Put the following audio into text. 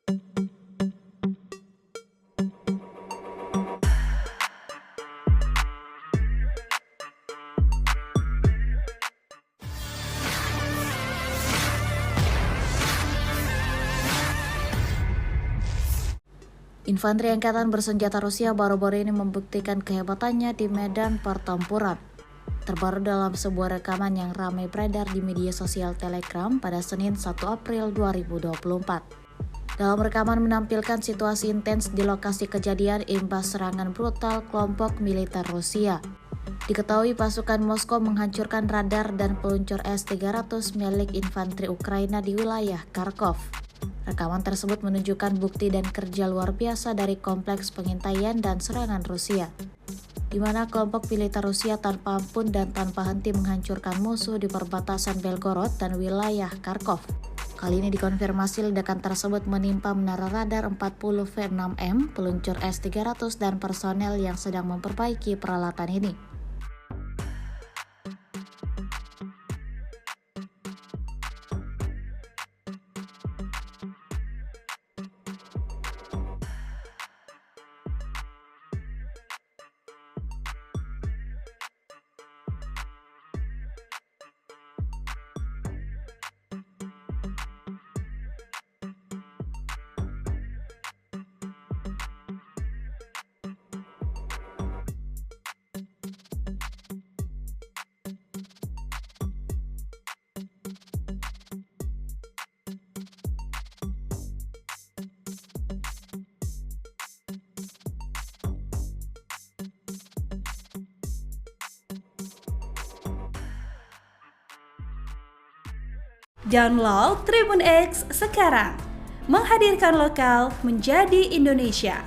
Infanteri Angkatan Bersenjata Rusia baru-baru ini membuktikan kehebatannya di medan pertempuran. Terbaru dalam sebuah rekaman yang ramai beredar di media sosial Telegram pada Senin 1 April 2024. Dalam rekaman menampilkan situasi intens di lokasi kejadian imbas serangan brutal kelompok militer Rusia. Diketahui pasukan Moskow menghancurkan radar dan peluncur S-300 milik infanteri Ukraina di wilayah Kharkov. Rekaman tersebut menunjukkan bukti dan kerja luar biasa dari kompleks pengintaian dan serangan Rusia, di mana kelompok militer Rusia tanpa ampun dan tanpa henti menghancurkan musuh di perbatasan Belgorod dan wilayah Kharkov. Kali ini dikonfirmasi ledakan tersebut menimpa menara radar 40 V6M, peluncur S-300 dan personel yang sedang memperbaiki peralatan ini. Download Tribun X sekarang, menghadirkan lokal menjadi Indonesia.